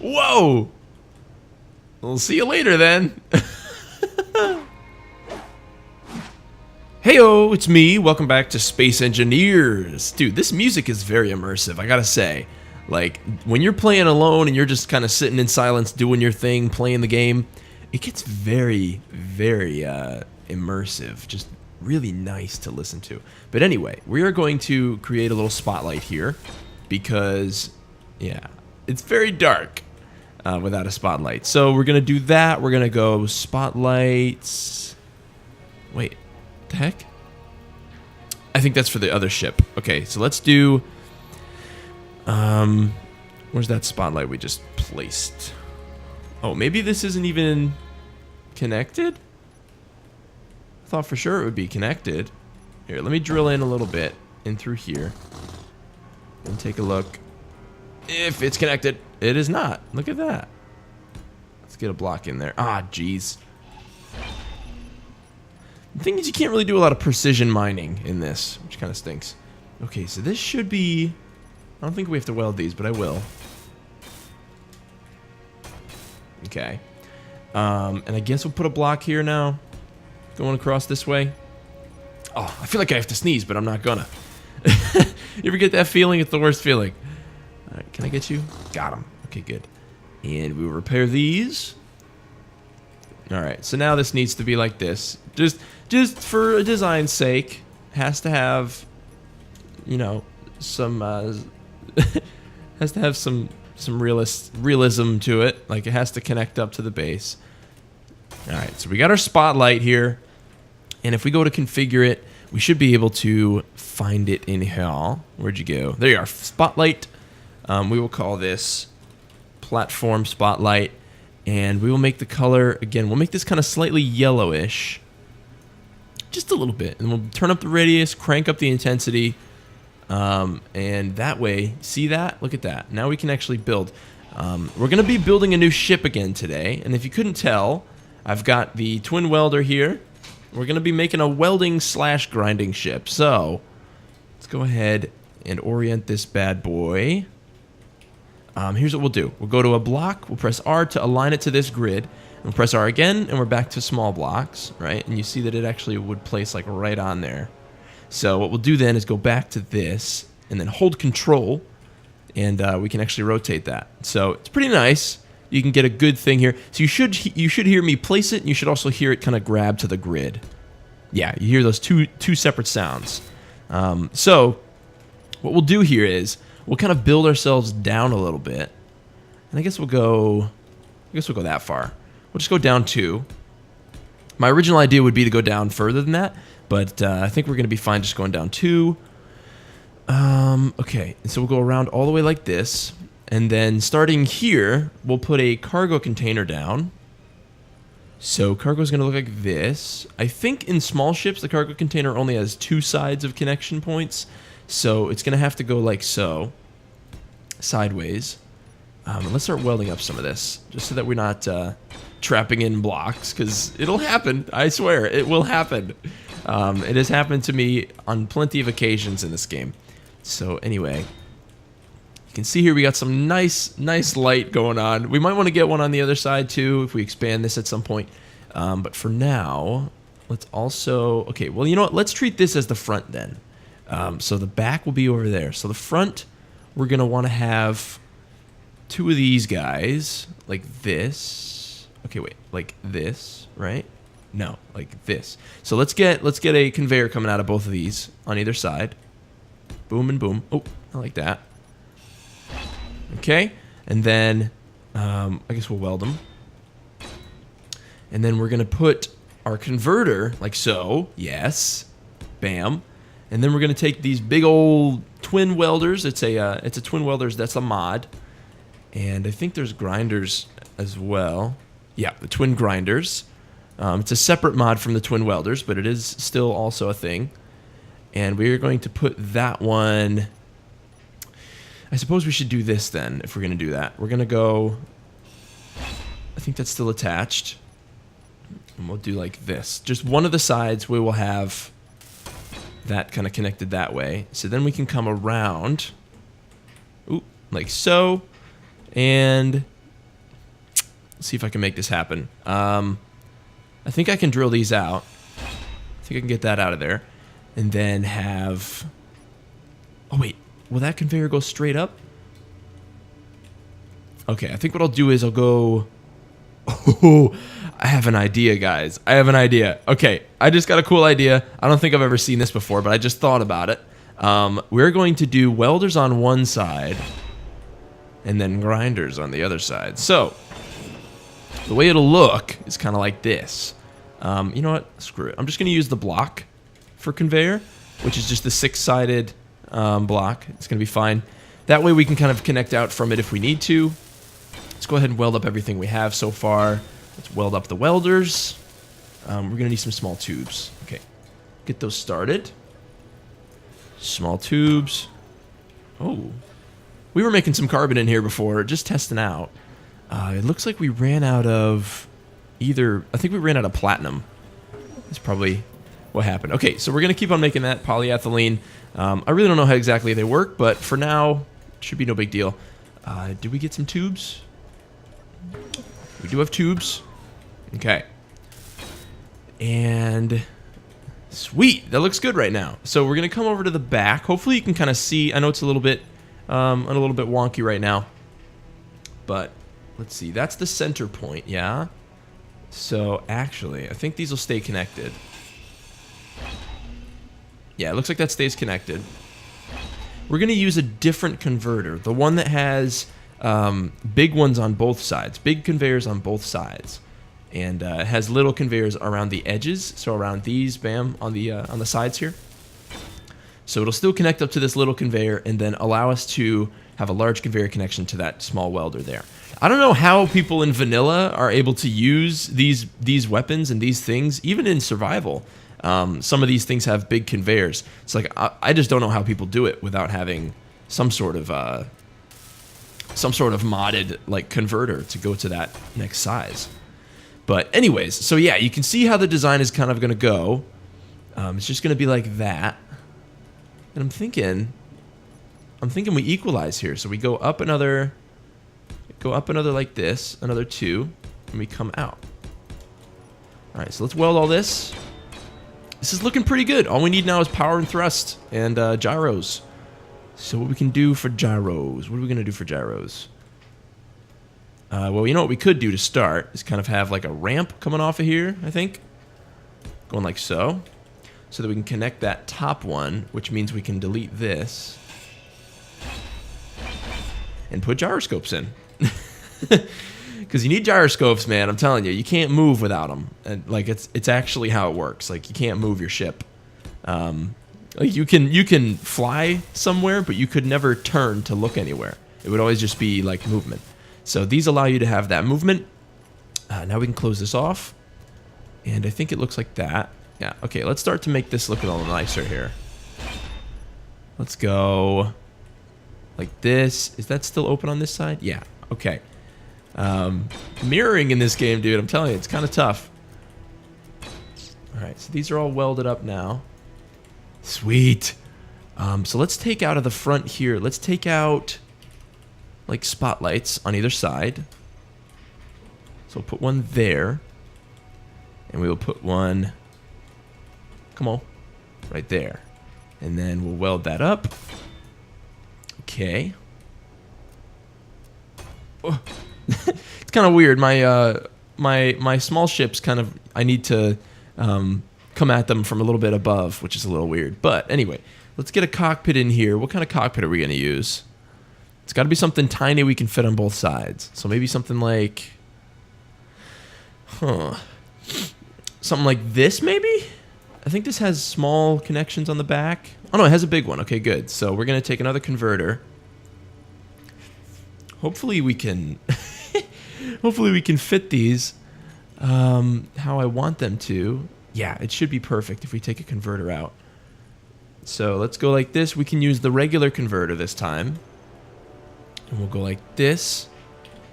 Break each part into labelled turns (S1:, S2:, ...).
S1: Whoa! We'll see you later then. Heyo, it's me. Welcome back to Space Engineers. Dude, this music is very immersive, I gotta say. Like, when you're playing alone and you're just kind of sitting in silence, doing your thing, playing the game, it gets very, very immersive. Just really nice to listen to. But anyway, we are going to create a little spotlight here because, yeah, it's very dark without a spotlight. So we're going to do that. We're going to go spotlights. Wait, what the heck? I think that's for the other ship. Okay, so let's do... where's that spotlight we just placed? Oh, maybe this isn't even connected? I thought for sure it would be connected. Here, let me drill in a little bit in through here and take a look if it's connected. It is not. Look at that. Let's get a block in there. Ah, jeez. The thing is, you can't really do a lot of precision mining in this, which kind of stinks. Okay, so this should be... I don't think we have to weld these, but I will. Okay. And I guess we'll put a block here now. Going across this way. Oh, I feel like I have to sneeze, but I'm not gonna. You ever get that feeling? It's the worst feeling. Alright, can I get you? Got him. Okay, good. And we'll repair these. Alright, so now this needs to be like this. Just for a design's sake. Has to have, you know, some... has to have some realism to it. Like, it has to connect up to the base. Alright, so we got our spotlight here. And if we go to configure it, we should be able to find it in here. Where'd you go? There you are. Spotlight. We will call this platform spotlight. And we will make the color, again, we'll make this kind of slightly yellowish. Just a little bit. And we'll turn up the radius, crank up the intensity. And that way, see that? Look at that. Now we can actually build. We're going to be building a new ship again today. And if you couldn't tell, I've got the twin welder here. We're going to be making a welding / grinding ship. So, let's go ahead and orient this bad boy. Here's what we'll do. We'll go to a block. We'll press R to align it to this grid. And we'll press R again, and we're back to small blocks, right? And you see that it actually would place like right on there. So what we'll do then is go back to this, and then hold Control, and we can actually rotate that. So it's pretty nice. You can get a good thing here. So you should hear me place it, and you should also hear it kind of grab to the grid. Yeah, you hear those two separate sounds. So what we'll do here is we'll kind of build ourselves down a little bit, and I guess we'll go that far. We'll just go down 2. My original idea would be to go down further than that, but I think we're going to be fine just going down 2. Okay, and so we'll go around all the way like this. And then starting here, we'll put a cargo container down. So cargo is going to look like this. I think in small ships, the cargo container only has 2 sides of connection points. So it's going to have to go like so, sideways. And let's start welding up some of this, just so that we're not trapping in blocks, because it'll happen. I swear, it will happen. It has happened to me on plenty of occasions in this game. So anyway... You can see here we got some nice light going on. We might want to get one on the other side too if we expand this at some point. But for now, let's also... Okay, well, you know what? Let's treat this as the front then. So the back will be over there. So the front, we're going to want to have 2 of these guys like this. Okay, wait. Like this, right? No, like this. So let's get a conveyor coming out of both of these on either side. Boom and boom. Oh, I like that. Okay, and then I guess we'll weld them. And then we're going to put our converter, like so. Yes. Bam. And then we're going to take these big old twin welders. It's a twin welders. That's a mod. And I think there's grinders as well. Yeah, the twin grinders. It's a separate mod from the twin welders, but it is still also a thing. And we're going to put that one... I suppose we should do this then, if we're going to do that. We're going to go... I think that's still attached. And we'll do like this. Just one of the sides we will have that kind of connected that way. So then we can come around. Ooh, like so. And Let's see if I can make this happen. I think I can drill these out. I think I can get that out of there. And then have... Oh, wait. Will that conveyor go straight up? Okay, I think what I'll do is I'll go... Oh, I have an idea, guys. I have an idea. Okay, I just got a cool idea. I don't think I've ever seen this before, but I just thought about it. We're going to do welders on one side and then grinders on the other side. So, the way it'll look is kind of like this. You know what? Screw it. I'm just going to use the block for conveyor, which is just the 6-sided block. It's going to be fine. That way we can kind of connect out from it if we need to. Let's go ahead and weld up everything we have so far. Let's weld up the welders. We're going to need some small tubes. Okay, get those started. Small tubes. Oh, we were making some carbon in here before, just testing out. It looks like we ran out of either... I think we ran out of platinum. That's probably what happened. Okay, so we're going to keep on making that polyethylene. I really don't know how exactly they work, but for now, it should be no big deal. Did we get some tubes? We do have tubes. Okay. And... Sweet! That looks good right now. So we're going to come over to the back. Hopefully you can kind of see... I know it's a little bit wonky right now. But, let's see. That's the center point, yeah? So, actually, I think these will stay connected. Yeah, it looks like that stays connected. We're going to use a different converter. The one that has big ones on both sides. Big conveyors on both sides. And it has little conveyors around the edges. So around these, bam, on the sides here. So it'll still connect up to this little conveyor and then allow us to have a large conveyor connection to that small welder there. I don't know how people in vanilla are able to use these weapons and these things, even in survival. Some of these things have big conveyors. It's like I just don't know how people do it without having some sort of modded like converter to go to that next size. But anyways, so yeah, you can see how the design is kind of going to go. It's just going to be like that. And I'm thinking we equalize here. So we go up another like this, another 2, and we come out. All right, so let's weld all this. This is looking pretty good. All we need now is power and thrust and gyros. So what we can do for gyros? What are we going to do for gyros? Well, you know what we could do to start is kind of have like a ramp coming off of here, I think. Going like so. So that we can connect that top one, which means we can delete this. And put gyroscopes in. Because you need gyroscopes, man. I'm telling you, you can't move without them. And like it's actually how it works. Like you can't move your ship. Like you can fly somewhere, but you could never turn to look anywhere. It would always just be like movement. So these allow you to have that movement. Now we can close this off. And I think it looks like that. Yeah, okay, let's start to make this look a little nicer here. Let's go like this. Is that still open on this side? Yeah, okay. Mirroring in this game, dude, I'm telling you, it's kind of tough. Alright, so these are all welded up now. Sweet. So let's take out of the front here. Let's take out like spotlights on either side. So we'll put one there. And we will put one, come on, right there. And then we'll weld that up. Okay. Oh. It's kind of weird. My small ships kind of, I need to come at them from a little bit above, which is a little weird. But anyway, let's get a cockpit in here. What kind of cockpit are we going to use? It's got to be something tiny we can fit on both sides. So maybe something like, something like this maybe? I think this has small connections on the back. Oh no, it has a big one. Okay, good. So we're going to take another converter. Hopefully we can hopefully we can fit these how I want them to. Yeah, it should be perfect if we take a converter out. So let's go like this. We can use the regular converter this time. And we'll go like this.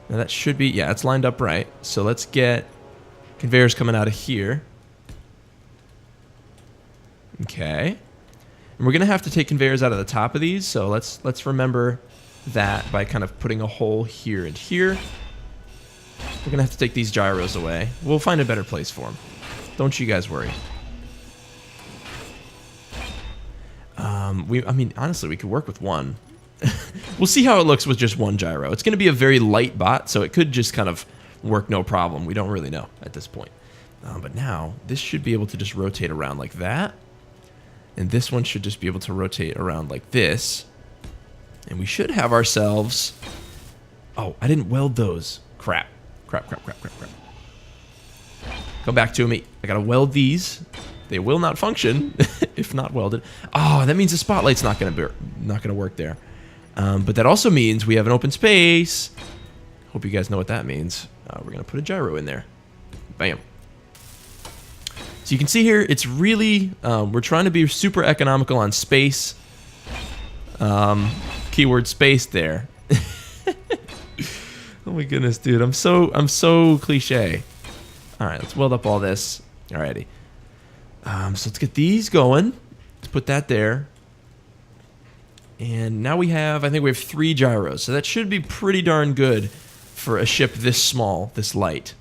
S1: Now that should be, yeah, it's lined up right. So let's get conveyors coming out of here. Okay. And we're going to have to take conveyors out of the top of these. So let's remember that by kind of putting a hole here and here. We're going to have to take these gyros away. We'll find a better place for them. Don't you guys worry. I mean, honestly, we could work with one. We'll see how it looks with just one gyro. It's going to be a very light bot, so it could just kind of work no problem. We don't really know at this point. But now, this should be able to just rotate around like that. And this one should just be able to rotate around like this. And we should have ourselves... Oh, I didn't weld those. Crap. Crap. Come back to me. I gotta weld these. They will not function if not welded. Oh, that means the spotlight's not gonna work there. But that also means we have an open space. Hope you guys know what that means. We're gonna put a gyro in there. Bam. So you can see here, it's really, we're trying to be super economical on space. Keyword space there. Oh my goodness, dude, I'm so cliche. All right, let's weld up all this. Alrighty. So let's get these going. Let's put that there. And now I think we have 3 gyros. So that should be pretty darn good for a ship this small, this light.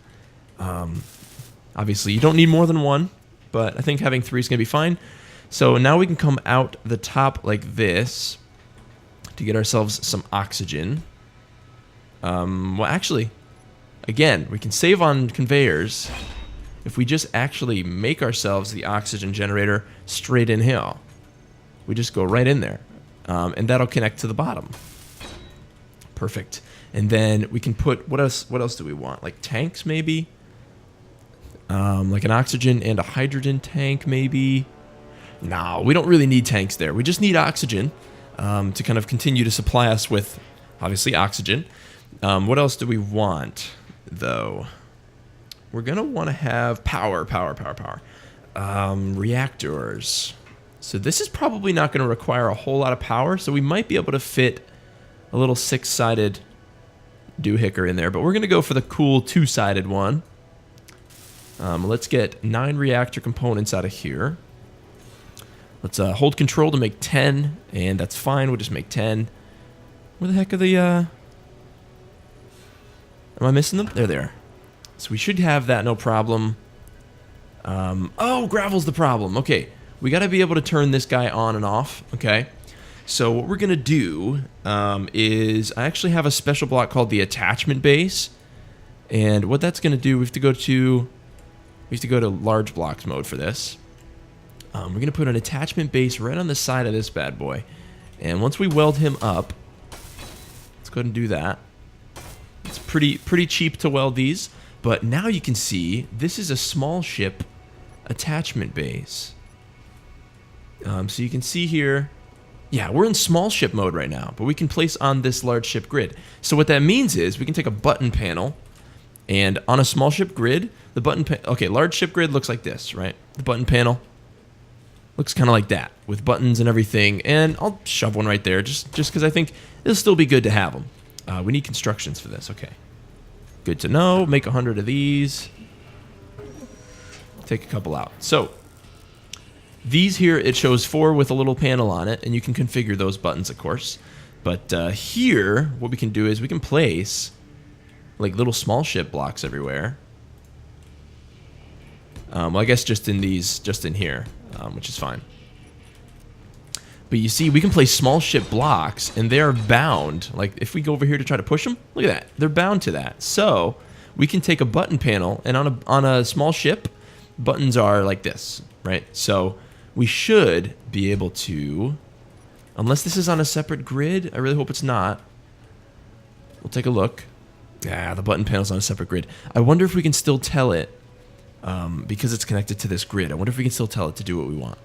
S1: Obviously, you don't need more than 1, but I think having 3 is going to be fine. So now we can come out the top like this to get ourselves some oxygen. Well, actually, again, we can save on conveyors if we just actually make ourselves the oxygen generator straight in here. We just go right in there, and that'll connect to the bottom. Perfect. And then we can put, what else do we want? Like tanks, maybe? Like an oxygen and a hydrogen tank, maybe? No, we don't really need tanks there. We just need oxygen to kind of continue to supply us with, obviously, oxygen. What else do we want, though? We're going to want to have power. Reactors. So this is probably not going to require a whole lot of power, so we might be able to fit a little 6-sided doohicker in there, but we're going to go for the cool 2-sided one. Let's get 9 reactor components out of here. Let's hold control to make 10, and that's fine. We'll just make 10. Where the heck are the... Am I missing them? They're there. So we should have that, no problem. Oh, gravel's the problem. Okay, we got to be able to turn this guy on and off, okay? So what we're going to do is I actually have a special block called the attachment base. And what that's going to do, we have to go to large blocks mode for this. We're going to put an attachment base right on the side of this bad boy. And once we weld him up, let's go ahead and do that. It's pretty cheap to weld these. But now you can see this is a small ship attachment base. So you can see here, yeah, we're in small ship mode right now, but we can place on this large ship grid. So what that means is we can take a button panel, and on a small ship grid, the button okay, large ship grid looks like this, right? The button panel looks kind of like that with buttons and everything. And I'll shove one right there just because I think it'll still be good to have them. We need constructions for this. Okay. Good to know. Make 100 of these. Take a couple out. So, these here, it shows 4 with a little panel on it, and you can configure those buttons, of course. But here, what we can do is we can place like little small ship blocks everywhere. Well, I guess just in here, which is fine. But you see, we can place small ship blocks, and they are bound. Like, if we go over here to try to push them, look at that. They're bound to that. So, we can take a button panel, and on a small ship, buttons are like this, right? So, we should be able to, unless this is on a separate grid, I really hope it's not. We'll take a look. Yeah, the button panel's on a separate grid. I wonder if we can still tell it, because it's connected to this grid. I wonder if we can still tell it to do what we want.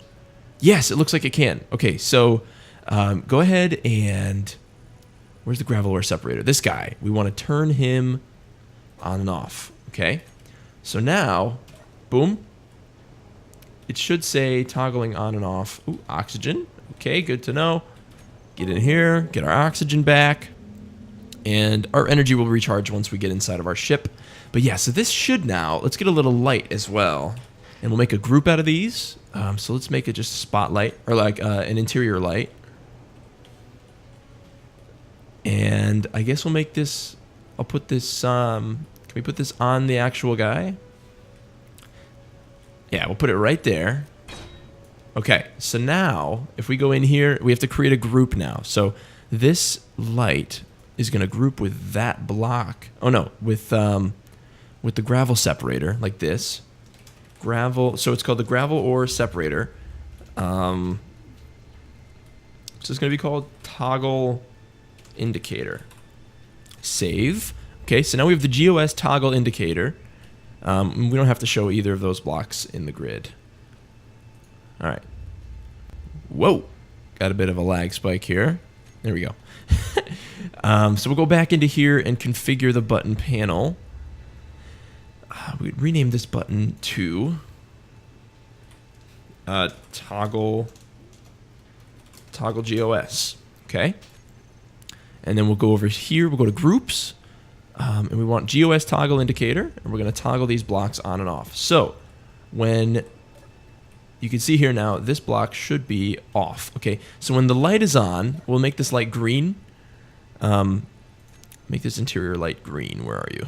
S1: Yes, it looks like it can. Okay, so go ahead and... Where's the gravel ore separator? This guy. We want to turn him on and off. Okay? So now, boom. It should say toggling on and off. Ooh, oxygen. Okay, good to know. Get in here, get our oxygen back. And our energy will recharge once we get inside of our ship. But yeah, so this should now... Let's get a little light as well. And we'll make a group out of these. So let's make it just a spotlight, or like an interior light. And I guess we'll make this, I'll put this Can we put this on the actual guy? Yeah, we'll put it right there. Okay, so now, if we go in here, we have to create a group now. So this light is going to group with that block. Oh, no, with the gravel separator, like this. Gravel, so it's called the gravel ore separator. So it's going to be called toggle indicator. Save. Okay, so now we have the GOS toggle indicator. We don't have to show either of those blocks in the grid. All right. Whoa. Got a bit of a lag spike here. There we go. So we'll go back into here and configure the button panel. We'd rename this button to toggle GOS. Okay. And then we'll go over here. We'll go to groups. And we want GOS toggle indicator. And we're going to toggle these blocks on and off. So when you can see here now, this block should be off. Okay, so when the light is on, we'll make this light green. Make this interior light green. Where are you?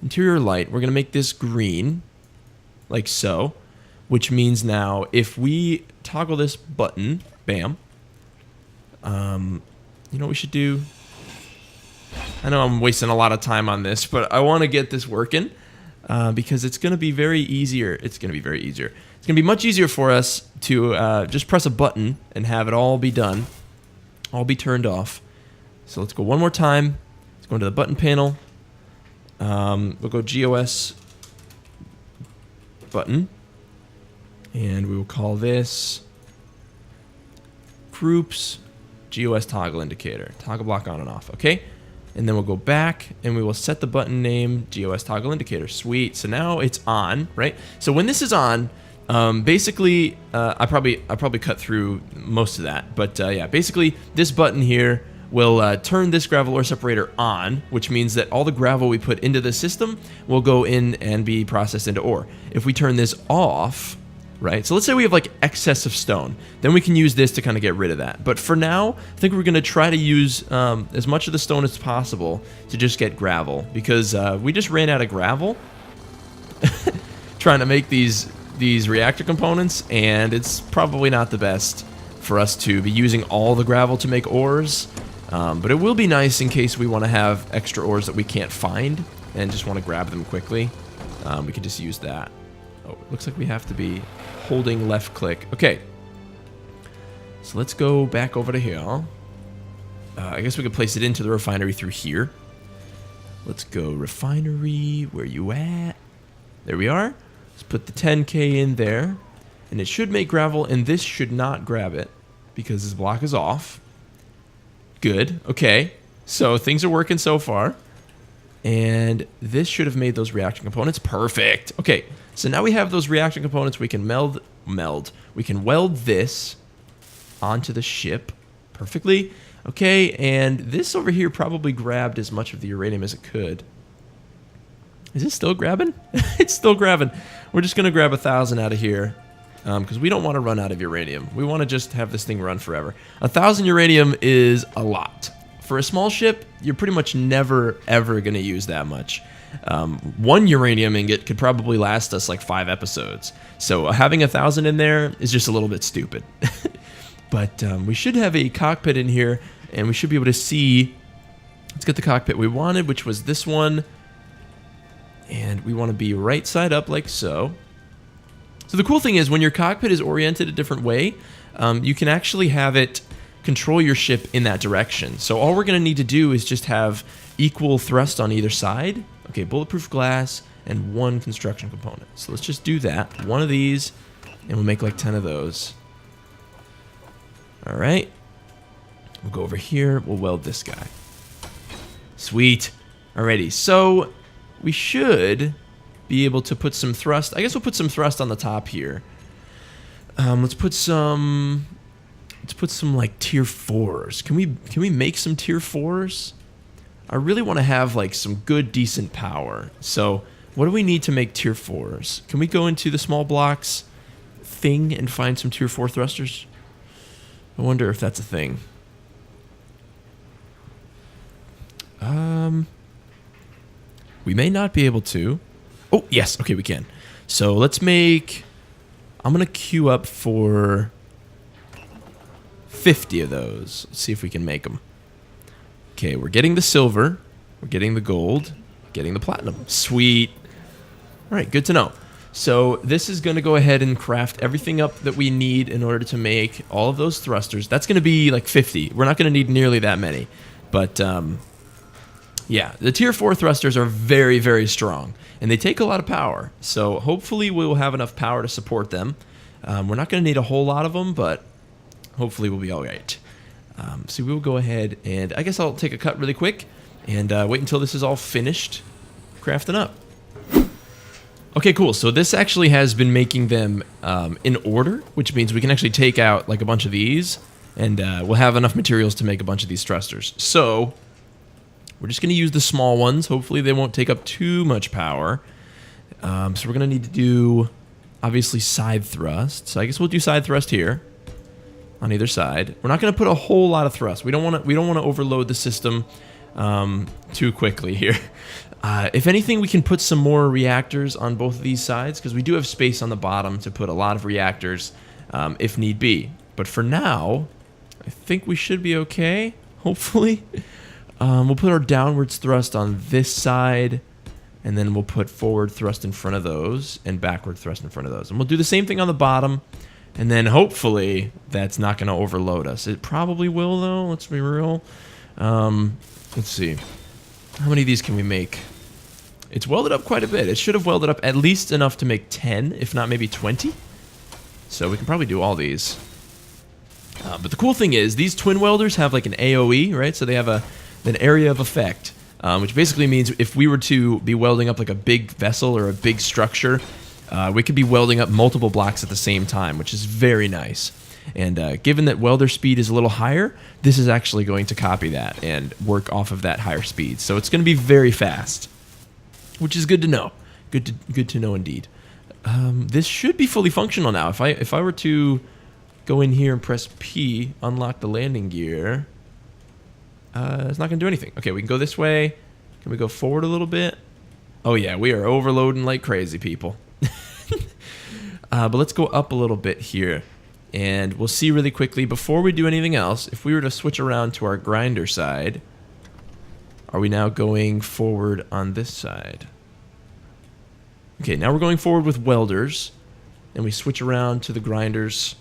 S1: Interior light, we're going to make this green, like so, which means now if we toggle this button, bam, you know what we should do? I know I'm wasting a lot of time on this, but I want to get this working because it's going to be very easier. It's going to be very easier. It's going to be much easier for us to just press a button and have it all be done, all be turned off. So let's go one more time. Let's go into the button panel. We'll go GOS button, and we will call this groups GOS toggle indicator, toggle block on and off. Okay. And then we'll go back and we will set the button name GOS toggle indicator. Sweet. So now it's on, right? So when this is on, basically, I probably cut through most of that, but yeah, basically this button here will turn this gravel ore separator on, which means that all the gravel we put into the system will go in and be processed into ore. If we turn this off, right? So let's say we have like excess of stone. Then we can use this to kind of get rid of that. But for now, I think we're going to try to use as much of the stone as possible to just get gravel. Because we just ran out of gravel trying to make these reactor components. And it's probably not the best for us to be using all the gravel to make ores. But it will be nice in case we want to have extra ores that we can't find and just want to grab them quickly. We can just use that. Oh, it looks like we have to be holding left click. Okay. So let's go back over to here. I guess we could place it into the refinery through here. Let's go refinery. Where you at? There we are. Let's put the 10K in there. And it should make gravel, and this should not grab it because this block is off. Good. Okay. So things are working so far. And this should have made those reaction components. Perfect. Okay. So now we have those reaction components. We can we can weld this onto the ship perfectly. Okay, and this over here probably grabbed as much of the uranium as it could. Is it still grabbing? It's still grabbing. We're just going to grab 1,000 out of here because we don't want to run out of uranium. We want to just have this thing run forever. 1,000 uranium is a lot. For a small ship, you're pretty much never, ever going to use that much. One uranium ingot could probably last us like 5 episodes. So having 1,000 in there is just a little bit stupid. But we should have a cockpit in here, and we should be able to see. Let's get the cockpit we wanted, which was this one. And we want to be right side up like so. So the cool thing is when your cockpit is oriented a different way, you can actually have it control your ship in that direction. So all we're going to need to do is just have equal thrust on either side. Okay, bulletproof glass and 1 construction component. So let's just do that. 1 of these, and we'll make like 10 of those. All right. We'll go over here. We'll weld this guy. Sweet. Alrighty. So we should be able to put some thrust. I guess we'll put some thrust on the top here. Let's put some like tier 4s. Can we make some tier 4s? I really want to have like some good decent power. So what do we need to make tier 4s? Can we go into the small blocks thing and find some tier 4 thrusters? I wonder if that's a thing. We may not be able to. Oh, yes. Okay, we can. So let's make... I'm going to queue up for 50 of those. Let's see if we can make them. Okay, we're getting the silver. We're getting the gold. Getting the platinum. Sweet. All right, good to know. So this is going to go ahead and craft everything up that we need in order to make all of those thrusters. That's going to be like 50. We're not going to need nearly that many. But, yeah, the tier 4 thrusters are very, very strong. And they take a lot of power. So hopefully we'll have enough power to support them. We're not going to need a whole lot of them, but hopefully we'll be all right. So we'll go ahead and I guess I'll take a cut really quick and wait until this is all finished crafting up. Okay, cool. So this actually has been making them in order, which means we can actually take out like a bunch of these and we'll have enough materials to make a bunch of these thrusters. So we're just going to use the small ones. Hopefully they won't take up too much power. So we're going to need to do, obviously, side thrust. So I guess we'll do side thrust here on either side. We're not going to put a whole lot of thrust. We don't want to overload the system too quickly here. If anything, we can put some more reactors on both of these sides because we do have space on the bottom to put a lot of reactors if need be. But for now, I think we should be okay, hopefully. We'll put our downwards thrust on this side, and then we'll put forward thrust in front of those, and backward thrust in front of those. And we'll do the same thing on the bottom, and then hopefully that's not going to overload us. It probably will, though. Let's be real. Let's see. How many of these can we make? It's welded up quite a bit. It should have welded up at least enough to make 10, if not maybe 20. So we can probably do all these. But the cool thing is, these twin welders have like an AoE, right? So they have an area of effect, which basically means if we were to be welding up like a big vessel or a big structure, we could be welding up multiple blocks at the same time, which is very nice. And given that welder speed is a little higher, this is actually going to copy that and work off of that higher speed. So it's going to be very fast, which is good to know. Good to know indeed. This should be fully functional now. If I were to go in here and press P, unlock the landing gear, it's not going to do anything. Okay, we can go this way. Can we go forward a little bit? Oh yeah, we are overloading like crazy, people. But let's go up a little bit here. And we'll see really quickly, before we do anything else, if we were to switch around to our grinder side, are we now going forward on this side? Okay, now we're going forward with welders. And we switch around to the grinders.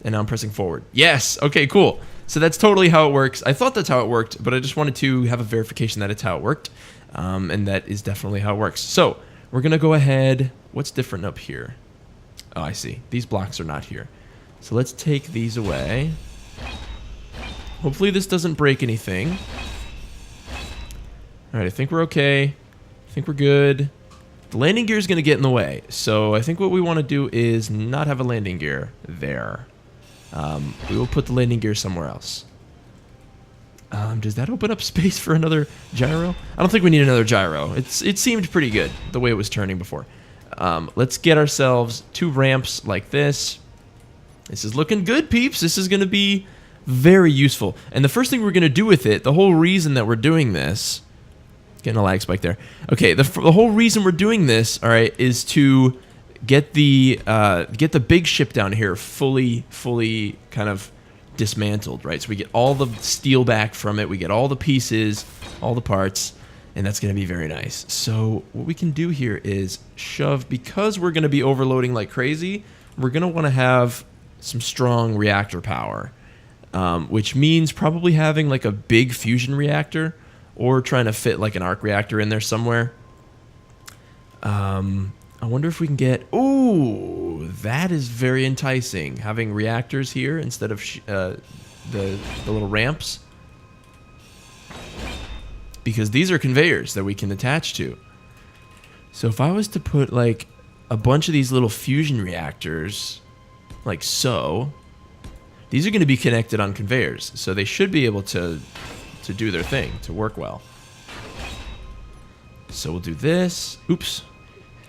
S1: And now I'm pressing forward. Yes! Okay, cool. So that's totally how it works. I thought that's how it worked, but I just wanted to have a verification that it's how it worked. And that is definitely how it works. So, we're going to go ahead. What's different up here? Oh, I see. These blocks are not here. So let's take these away. Hopefully this doesn't break anything. Alright, I think we're okay. I think we're good. The landing gear is going to get in the way. So I think what we want to do is not have a landing gear there. We will put the landing gear somewhere else. Does that open up space for another gyro? I don't think we need another gyro. It seemed pretty good the way it was turning before. Let's get ourselves 2 ramps like this. This is looking good, peeps. This is going to be very useful. And the first thing we're going to do with it, the whole reason that we're doing this... Getting a lag spike there. Okay, the whole reason we're doing this, all right, is to get the big ship down here fully kind of dismantled, right? So we get all the steel back from it. We get all the pieces, all the parts, and that's going to be very nice. So what we can do here is shove, because we're going to be overloading like crazy, we're going to want to have some strong reactor power, which means probably having like a big fusion reactor or trying to fit like an arc reactor in there somewhere. I wonder if we can get... Ooh, that is very enticing. Having reactors here instead of the little ramps. Because these are conveyors that we can attach to. So if I was to put like a bunch of these little fusion reactors, like so, these are going to be connected on conveyors. So they should be able to do their thing, to work well. So we'll do this. Oops.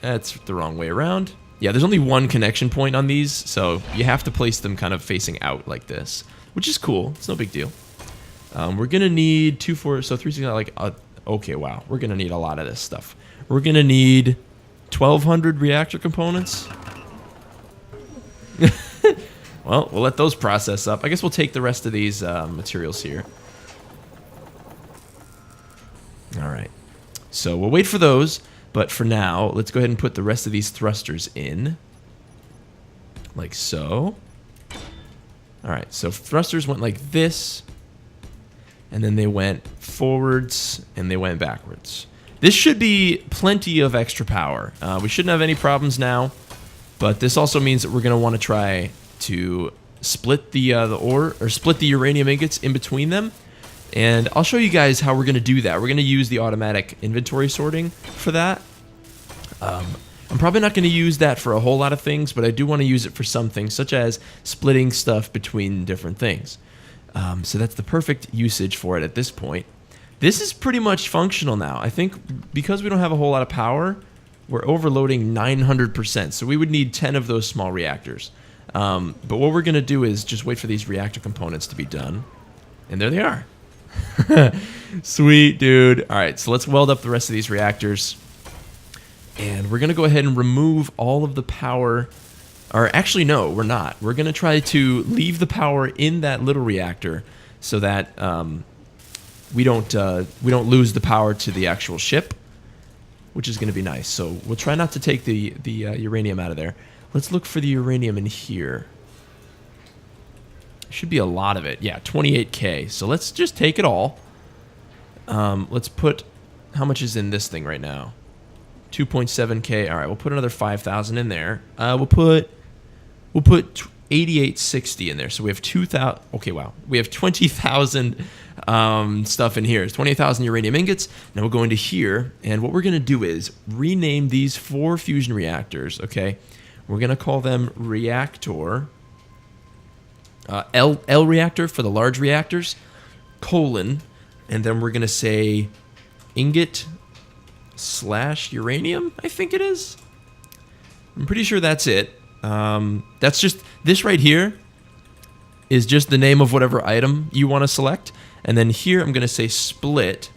S1: That's the wrong way around. Yeah, there's only one connection point on these, so you have to place them kind of facing out like this, which is cool. It's no big deal. We're gonna need 2, 4, so 3, 6, like, okay, wow. We're gonna need a lot of this stuff. We're gonna need 1,200 reactor components. Well, we'll let those process up. I guess we'll take the rest of these materials here. All right. So we'll wait for those, but for now, let's go ahead and put the rest of these thrusters in. Like so. All right, so thrusters went like this, and then they went forwards, and they went backwards. This should be plenty of extra power. We shouldn't have any problems now, but this also means that we're going to want to try to split the ore, or split the uranium ingots in between them. And I'll show you guys how we're going to do that. We're going to use the automatic inventory sorting for that. I'm probably not going to use that for a whole lot of things, but I do want to use it for some things, such as splitting stuff between different things. So that's the perfect usage for it at this point. This is pretty much functional now. I think because we don't have a whole lot of power, we're overloading 900%. So we would need 10 of those small reactors. But what we're going to do is just wait for these reactor components to be done. And there they are. Sweet, dude. All right, so let's weld up the rest of these reactors. And we're going to go ahead and remove all of the power. Or actually, no, we're not. We're going to try to leave the power in that little reactor so that we don't lose the power to the actual ship, which is going to be nice. So we'll try not to take the uranium out of there. Let's look for the uranium in here. Should be a lot of it. Yeah, 28K. So let's just take it all. Let's put... How much is in this thing right now? 2.7K. All right, we'll put another 5,000 in there. We'll put 8860 in there. So we have 2,000... Okay, wow. We have 20,000 stuff in here. It's 28,000 uranium ingots. Now we'll go into here, and what we're going to do is rename these 4 fusion reactors, okay? We're going to call them reactor... L reactor for the large reactors, colon, and then we're going to say ingot / uranium, I think it is. I'm pretty sure that's it. That's just, this right here is just the name of whatever item you want to select. And then here I'm going to say split,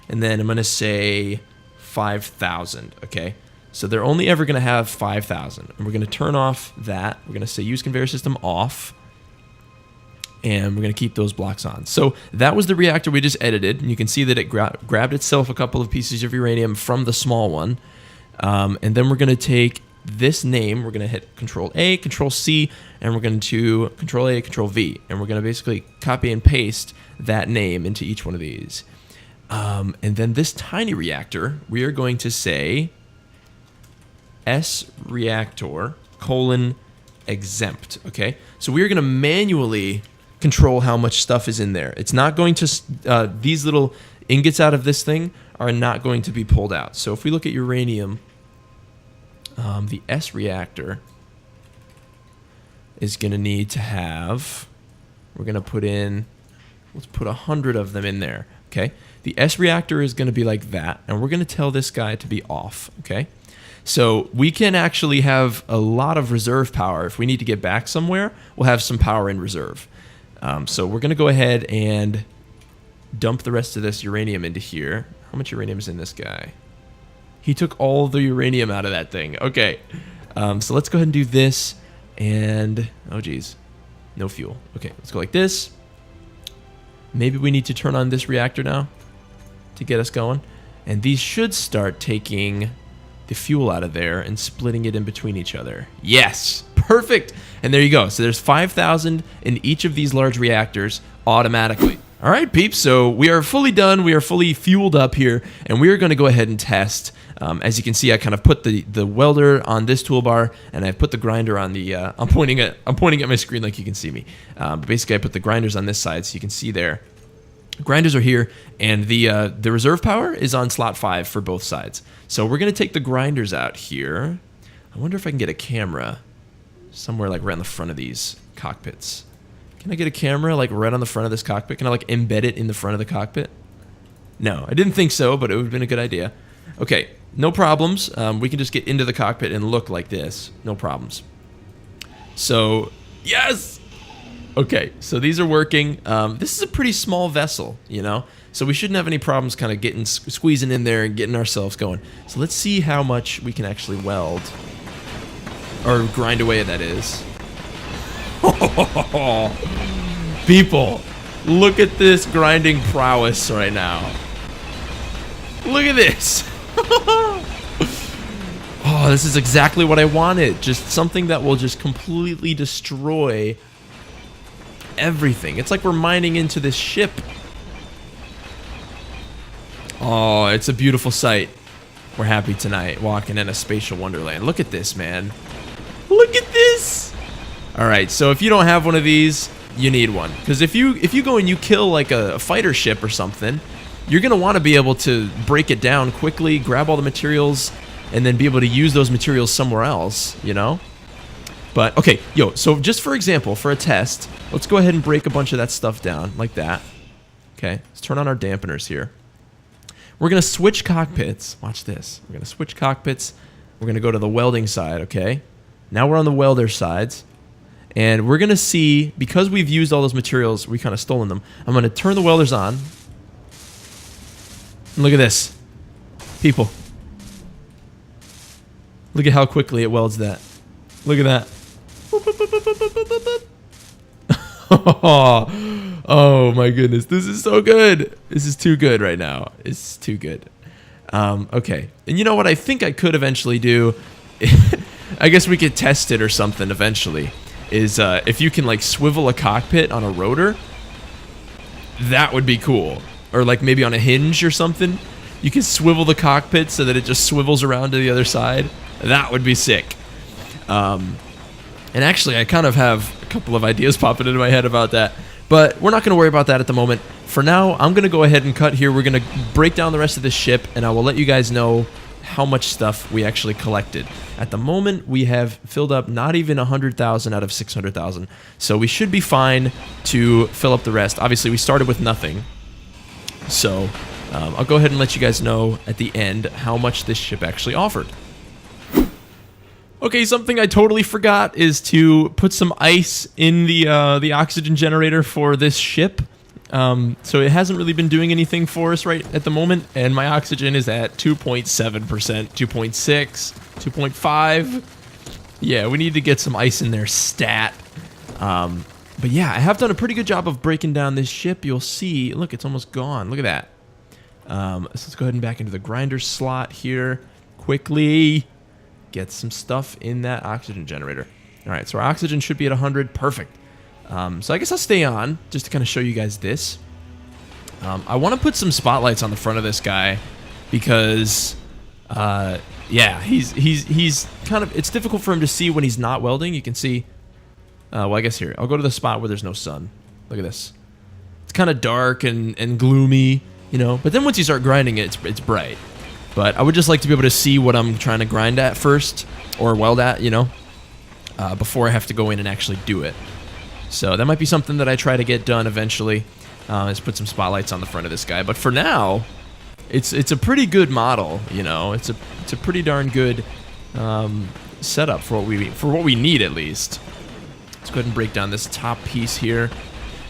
S1: and then I'm going to say 5,000, okay? So they're only ever going to have 5,000. And we're going to turn off that. We're going to say use conveyor system off. And we're going to keep those blocks on. So that was the reactor we just edited. And you can see that it grabbed itself a couple of pieces of uranium from the small one. And then we're going to take this name. We're going to hit Control-A, Control-C, and we're going to Control-A, Control-V. And we're going to basically copy and paste that name into each one of these. And then this tiny reactor, we are going to say S reactor, colon, exempt. Okay? So we are going to manually... control how much stuff is in there. It's not going to, these little ingots out of this thing are not going to be pulled out. So if we look at uranium, the S reactor is going to need to have, we're going to put in, let's put 100 of them in there, okay? The S reactor is going to be like that, and we're going to tell this guy to be off, okay? So we can actually have a lot of reserve power. If we need to get back somewhere, we'll have some power in reserve. So we're going to go ahead and dump the rest of this uranium into here. How much uranium is in this guy? He took all the uranium out of that thing. Okay. So let's go ahead and do this. And, oh geez, no fuel. Okay, let's go like this. Maybe we need to turn on this reactor now to get us going. And these should start taking the fuel out of there and splitting it in between each other. Yes, perfect. And there you go. So there's 5,000 in each of these large reactors automatically. All right, peeps. So we are fully done. We are fully fueled up here, and we are going to go ahead and test. As you can see, I kind of put the welder on this toolbar, and I put the grinder on the. I'm pointing at my screen like you can see me. But basically, I put the grinders on this side, so you can see there. Grinders are here, and the reserve power is on slot 5 for both sides. So we're going to take the grinders out here. I wonder if I can get a camera somewhere like right on the front of these cockpits. Can I get a camera like right on the front of this cockpit? Can I like embed it in the front of the cockpit? No, I didn't think so, but it would have been a good idea. Okay, no problems. We can just get into the cockpit and look like this. No problems. So, yes! Okay, so these are working. This is a pretty small vessel, you know? So we shouldn't have any problems kind of getting squeezing in there and getting ourselves going. So let's see how much we can actually weld. Or grind away, that is. People, look at this grinding prowess right now. Look at this. Oh, this is exactly what I wanted. Just something that will just completely destroy everything. It's like we're mining into this ship. Oh, it's a beautiful sight. We're happy tonight, walking in a spatial wonderland. Look at this, man. Look at this. All right, so if you don't have one of these, you need one. Because if you go and you kill like a fighter ship or something, you're gonna want to be able to break it down quickly, grab all the materials, and then be able to use those materials somewhere else, you know? But, okay, yo, so just for example, for a test, let's go ahead and break a bunch of that stuff down, like that. Okay, let's turn on our dampeners here. We're going to switch cockpits. Watch this. We're going to switch cockpits. We're going to go to the welding side, okay? Now we're on the welder sides. And we're going to see, because we've used all those materials, we kind of stolen them. I'm going to turn the welders on. And look at this. People. Look at how quickly it welds that. Look at that. Oh my goodness, this is so good. This is too good right now. It's too good. Okay, and you know what I think I could eventually do? I guess we could test it or something eventually. Is if you can like swivel a cockpit on a rotor, that would be cool. Or like maybe on a hinge or something. You can swivel the cockpit so that it just swivels around to the other side. That would be sick. And actually, I kind of have a couple of ideas popping into my head about that. But we're not going to worry about that at the moment. For now, I'm going to go ahead and cut here. We're going to break down the rest of this ship, and I will let you guys know how much stuff we actually collected. At the moment, we have filled up not even 100,000 out of 600,000. So we should be fine to fill up the rest. Obviously, we started with nothing. So I'll go ahead and let you guys know at the end how much this ship actually offered. Okay, something I totally forgot is to put some ice in the oxygen generator for this ship. So it hasn't really been doing anything for us right at the moment, and my oxygen is at 2.7%, 2.6, 2.5. Yeah, we need to get some ice in there stat. But yeah, I have done a pretty good job of breaking down this ship. You'll see, look, it's almost gone. Look at that. So let's go ahead and back into the grinder slot here quickly. Get some stuff in that oxygen generator. All right, so our oxygen should be at 100. Perfect. So I guess I'll stay on just to kind of show you guys this. I want to put some spotlights on the front of this guy because, yeah, he's kind of, it's difficult for him to see when he's not welding. You can see, well, I guess here, I'll go to the spot where there's no sun. Look at this. It's kind of dark and gloomy, you know, but then once you start grinding it, it's bright. But I would just like to be able to see what I'm trying to grind at first, or weld at, you know, before I have to go in and actually do it. So that might be something that I try to get done eventually, is put some spotlights on the front of this guy. But for now, it's a pretty good model, you know. It's a pretty darn good setup for what we need at least. Let's go ahead and break down this top piece here.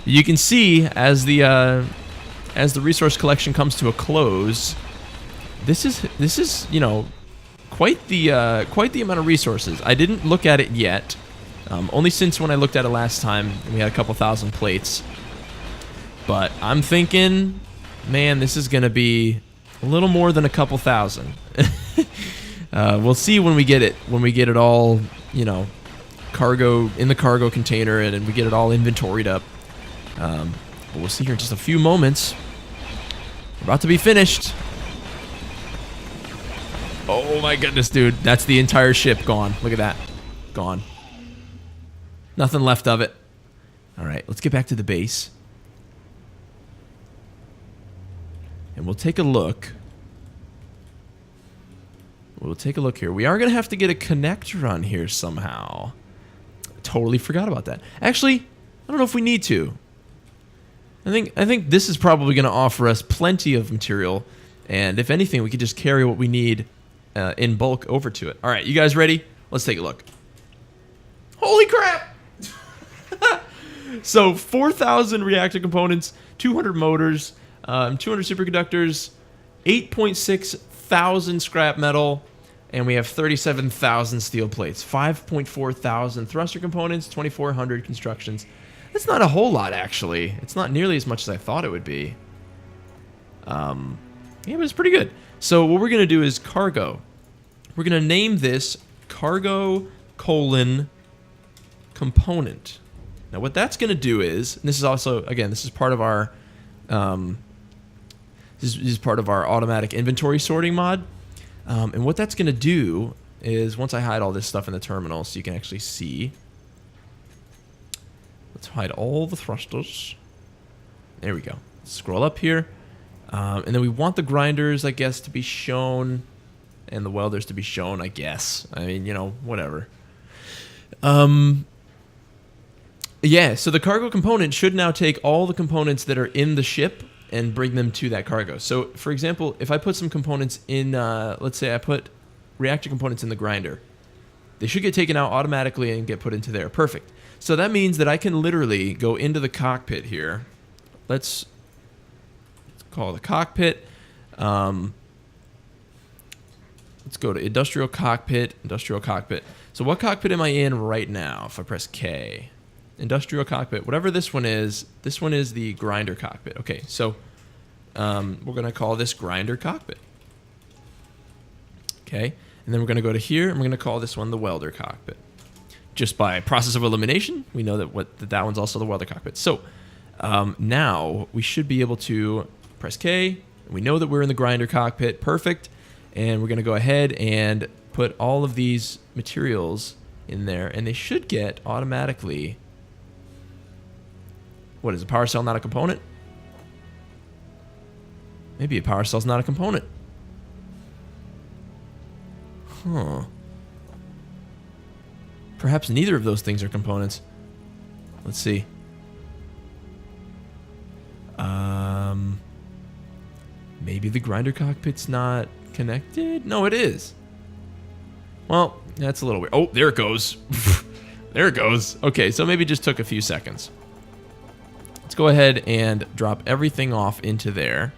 S1: You can see as the resource collection comes to a close. This is you know, quite the amount of resources. I didn't look at it yet, only since when I looked at it last time we had a couple thousand plates. But I'm thinking, man, this is gonna be a little more than a couple thousand. We'll see when we get it. When we get it all, you know, cargo in the cargo container and we get it all inventoried up. But we'll see here in just a few moments. We're about to be finished. Oh my goodness, dude. That's the entire ship gone. Look at that. Gone. Nothing left of it. All right, let's get back to the base. And we'll take a look. We'll take a look here. We are going to have to get a connector on here somehow. Totally forgot about that. Actually, I don't know if we need to. I think this is probably going to offer us plenty of material. And if anything, we could just carry what we need in bulk over to it. All right, you guys ready? Let's take a look. Holy crap! So 4,000 reactor components, 200 motors, 200 superconductors, 8.6 thousand scrap metal, and we have 37,000 steel plates, 5.4 thousand thruster components, 2,400 constructions. That's not a whole lot, actually. It's not nearly as much as I thought it would be. Yeah, but it's pretty good. So what we're going to do is cargo. We're going to name this cargo : component. Now what that's going to do is, and this is also, again, this is part of our this is part of our automatic inventory sorting mod. And what that's going to do is, once I hide all this stuff in the terminal so you can actually see. Let's hide all the thrusters. There we go. Scroll up here. And then we want the grinders, I guess, to be shown. And the welders to be shown, I guess. I mean, you know, whatever. Yeah, so the cargo component should now take all the components that are in the ship and bring them to that cargo. So, for example, if I put some components in, let's say I put reactor components in the grinder, they should get taken out automatically and get put into there. Perfect. So that means that I can literally go into the cockpit here. Let's call the cockpit. Let's go to industrial cockpit, industrial cockpit. So what cockpit am I in right now if I press K? Industrial cockpit, whatever this one is the grinder cockpit. Okay, so we're going to call this grinder cockpit. Okay, and then we're going to go to here, and we're going to call this one the welder cockpit. Just by process of elimination, we know that that one's also the welder cockpit. So now we should be able to press K. And we know that we're in the grinder cockpit. Perfect. And we're going to go ahead and put all of these materials in there, and they should get automatically. What is a power cell not a component? Maybe a power cell's not a component. Huh. Perhaps neither of those things are components. Let's see. Maybe the grinder cockpit's not connected? No, it is. Well, that's a little weird. Oh, there it goes. There it goes. Okay, so maybe it just took a few seconds. Let's go ahead and drop everything off into there.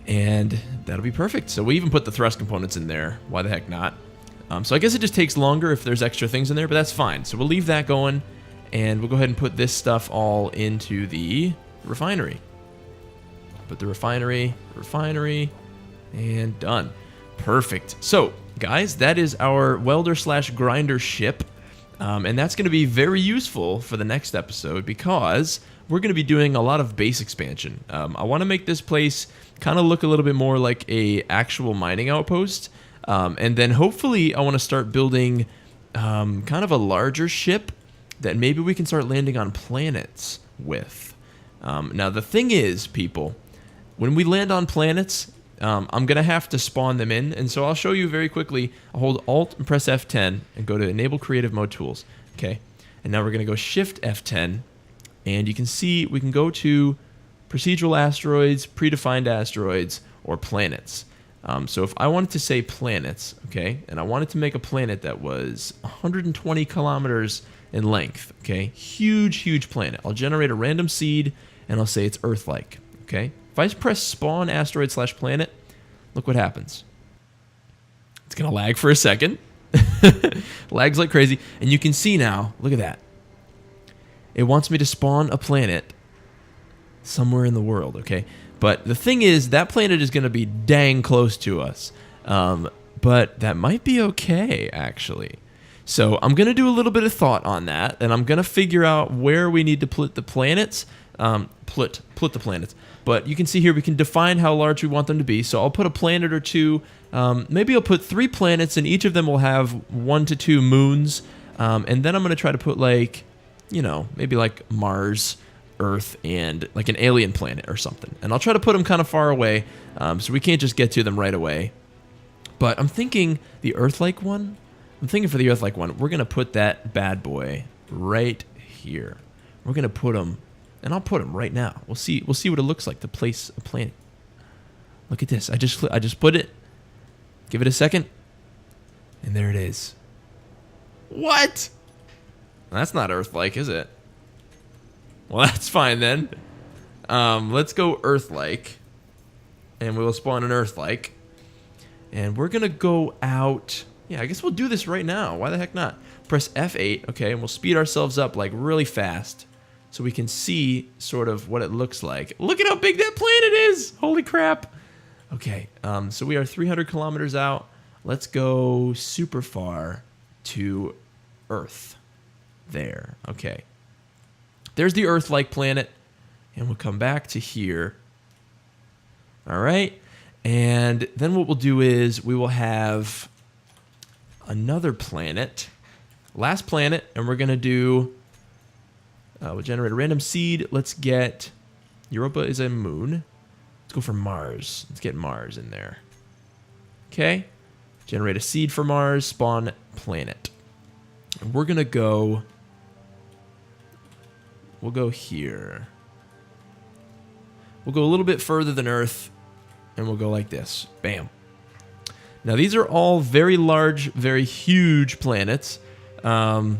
S1: And that'll be perfect. So we even put the thrust components in there. Why the heck not? So I guess it just takes longer if there's extra things in there, but that's fine. So we'll leave that going, and we'll go ahead and put this stuff all into the refinery. Put the refinery, and done. Perfect. So, guys, that is our welder/grinder ship. And that's going to be very useful for the next episode because we're going to be doing a lot of base expansion. I want to make this place kind of look a little bit more like a actual mining outpost. And then hopefully I want to start building kind of a larger ship that maybe we can start landing on planets with. Now, the thing is, people, when we land on planets, I'm going to have to spawn them in, and so I'll show you very quickly. I'll hold Alt and press F10 and go to Enable Creative Mode Tools. Okay, and now we're going to go Shift F10, and you can see we can go to Procedural Asteroids, Predefined Asteroids, or Planets. So if I wanted to say planets, okay, and I wanted to make a planet that was 120 kilometers in length, okay, huge planet, I'll generate a random seed, and I'll say it's Earth-like, okay? If I press spawn asteroid/planet, look what happens. It's going to lag for a second. Lags like crazy. And you can see now, look at that. It wants me to spawn a planet somewhere in the world, okay? But the thing is, that planet is going to be dang close to us. But that might be okay, actually. So I'm going to do a little bit of thought on that, and I'm going to figure out where we need to put the planets. Put the planets. But you can see here we can define how large we want them to be. So I'll put a planet or two. Maybe I'll put 3 planets, and each of them will have 1 to 2 moons. And then I'm going to try to put, like, you know, maybe like Mars, Earth, and like an alien planet or something. And I'll try to put them kind of far away, so we can't just get to them right away. But I'm thinking the Earth-like one. I'm thinking for the Earth-like one, we're going to put that bad boy right here. We're going to put him, and I'll put him right now. We'll see what it looks like to place a planet. Look at this. I just put it. Give it a second. And there it is. What? That's not Earth-like, is it? Well, that's fine then. Let's go Earth-like. And we will spawn an Earth-like. And we're going to go out. Yeah, I guess we'll do this right now. Why the heck not? Press F8, okay, and we'll speed ourselves up like really fast so we can see sort of what it looks like. Look at how big that planet is! Holy crap! Okay, so we are 300 kilometers out. Let's go super far to Earth. There, okay. There's the Earth-like planet, and we'll come back to here. All right, and then what we'll do is we will have another planet. Last planet, and we're going to do, we'll generate a random seed. Let's get, Europa is a moon. Let's go for Mars. Let's get Mars in there. Okay. Generate a seed for Mars, spawn planet. And we're going to go, we'll go here. We'll go a little bit further than Earth, and we'll go like this. Bam. Now, these are all very large, very huge planets. Well,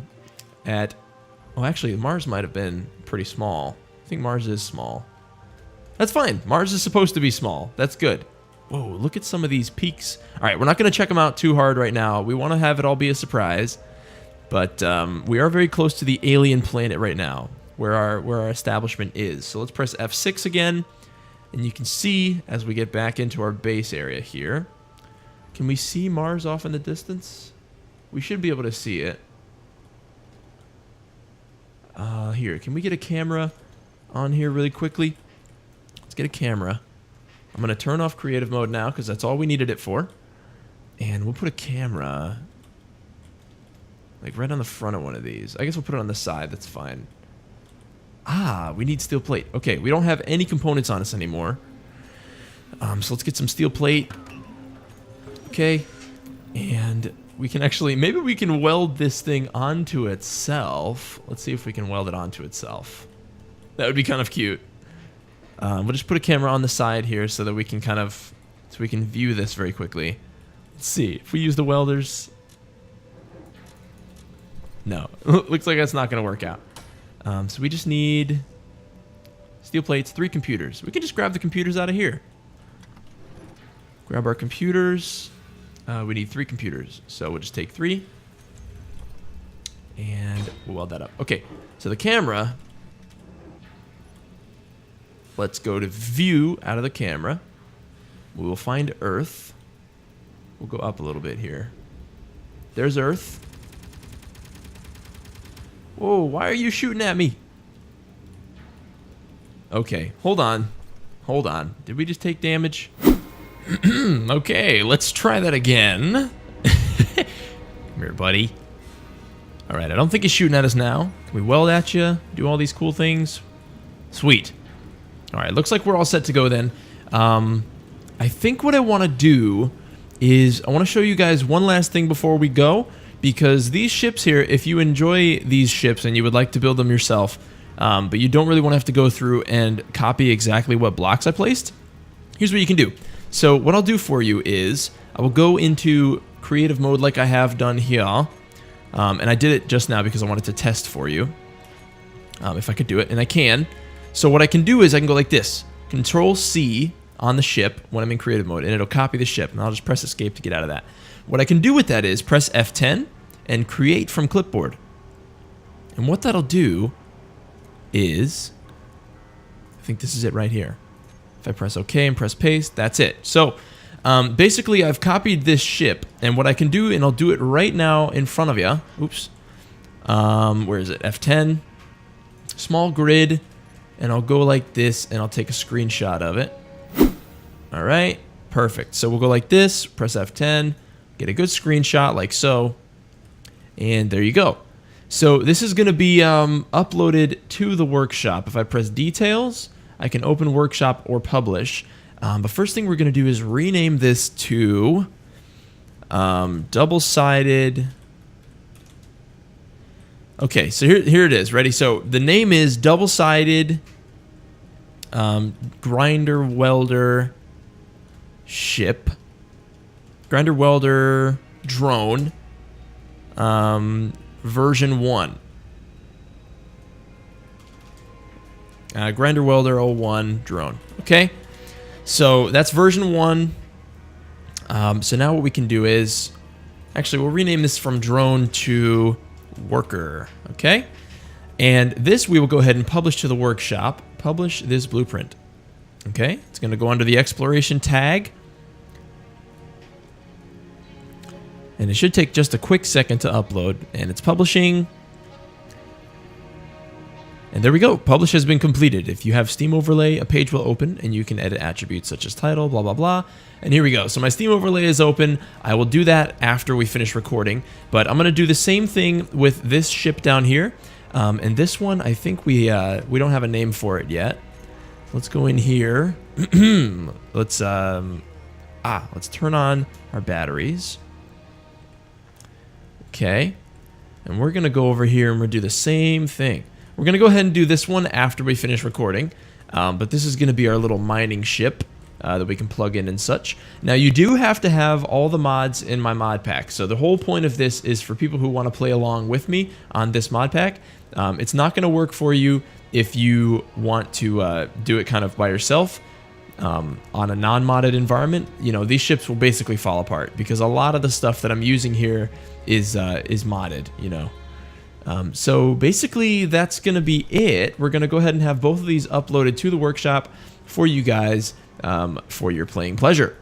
S1: actually, Mars might have been pretty small. I think Mars is small. That's fine. Mars is supposed to be small. That's good. Whoa, look at some of these peaks. All right, we're not going to check them out too hard right now. We want to have it all be a surprise. But we are very close to the alien planet right now, where our establishment is. So let's press F6 again. And you can see, as we get back into our base area here, can we see Mars off in the distance? We should be able to see it. Here, can we get a camera on here really quickly? Let's get a camera. I'm going to turn off creative mode now because that's all we needed it for. And we'll put a camera like right on the front of one of these. I guess we'll put it on the side. That's fine. Ah, we need steel plate. Okay, we don't have any components on us anymore. So let's get some steel plate. Okay, and we can actually, maybe we can weld this thing onto itself. Let's see if we can weld it onto itself. That would be kind of cute. We'll just put a camera on the side here so that we can kind of, so we can view this very quickly. Let's see, if we use the welders. No, looks like that's not going to work out. So we just need steel plates, 3 computers. We can just grab the computers out of here. Grab our computers. We need 3 computers, so we'll just take 3 and we'll weld that up. Okay, so the camera, let's go to view out of the camera. We will find Earth. We'll go up a little bit here. There's Earth. Whoa, why are you shooting at me? Okay, hold on. Hold on. Did we just take damage? Okay, let's try that again. Come here, buddy. Alright, I don't think he's shooting at us now. Can we weld at you? Do all these cool things? Sweet. Alright, looks like we're all set to go then. I think what I want to do is I want to show you guys one last thing before we go. Because these ships here, if you enjoy these ships and you would like to build them yourself, but you don't really want to have to go through and copy exactly what blocks I placed, here's what you can do. So what I'll do for you is I will go into creative mode like I have done here. And I did it just now because I wanted to test for you. If I could do it, and I can. So what I can do is I can go like this. Control C on the ship when I'm in creative mode, and it'll copy the ship. And I'll just press escape to get out of that. What I can do with that is press F10 and create from clipboard. And what that'll do is, I think this is it right here. If I press OK and press paste, that's it. So basically I've copied this ship, and what I can do, and I'll do it right now in front of you. Oops. Where is it? F10. Small grid. And I'll go like this, and I'll take a screenshot of it. All right. Perfect. So we'll go like this, press F10, get a good screenshot like so. And there you go. So this is going to be uploaded to the workshop. If I press details, I can open workshop or publish. But first thing we're going to do is rename this to double-sided. Okay, so here it is. Ready? So the name is double-sided grinder welder ship. Grinder welder drone. Version 1. Grinder welder 01 drone. Okay. So that's version 1. So now what we can do is, actually we'll rename this from drone to worker. Okay. And this we will go ahead and publish to the workshop. Publish this blueprint. Okay. It's going to go under the exploration tag. And it should take just a quick second to upload. And it's publishing. And there we go. Publish has been completed. If you have Steam Overlay, a page will open and you can edit attributes such as title, blah, blah, blah. And here we go. So my Steam Overlay is open. I will do that after we finish recording. But I'm going to do the same thing with this ship down here. And this one, I think we don't have a name for it yet. Let's go in here. Let's turn on our batteries. Okay. And we're going to go over here and we'll do the same thing. We're going to go ahead and do this one after we finish recording, but this is going to be our little mining ship that we can plug in and such. Now, you do have to have all the mods in my mod pack, so the whole point of this is for people who want to play along with me on this mod pack. It's not going to work for you if you want to do it kind of by yourself on a non-modded environment. You know, these ships will basically fall apart because a lot of the stuff that I'm using here is modded, you know. So basically that's going to be it. We're going to go ahead and have both of these uploaded to the workshop for you guys for your playing pleasure.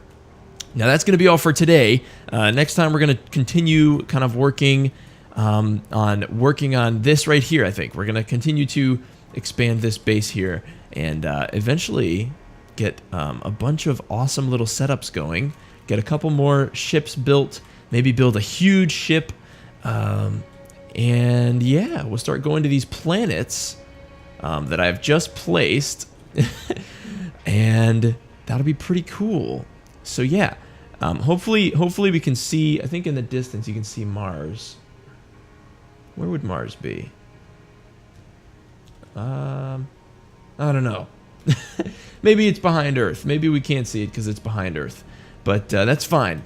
S1: Now that's going to be all for today. Next time we're going to continue kind of working on this right here, I think. We're going to continue to expand this base here and eventually get a bunch of awesome little setups going. Get a couple more ships built, maybe build a huge ship. And yeah, we'll start going to these planets that I've just placed. And that'll be pretty cool. So yeah, hopefully we can see, I think in the distance you can see Mars. Where would Mars be? I don't know. Maybe it's behind Earth. Maybe we can't see it because it's behind Earth. But that's fine.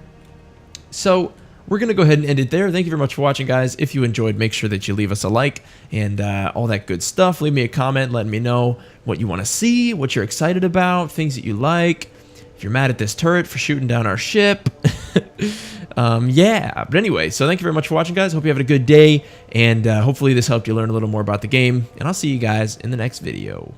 S1: So we're going to go ahead and end it there. Thank you very much for watching, guys. If you enjoyed, make sure that you leave us a like and all that good stuff. Leave me a comment letting me know what you want to see, what you're excited about, things that you like. If you're mad at this turret for shooting down our ship. Yeah, but anyway, so thank you very much for watching, guys. Hope you have a good day, and hopefully this helped you learn a little more about the game, and I'll see you guys in the next video.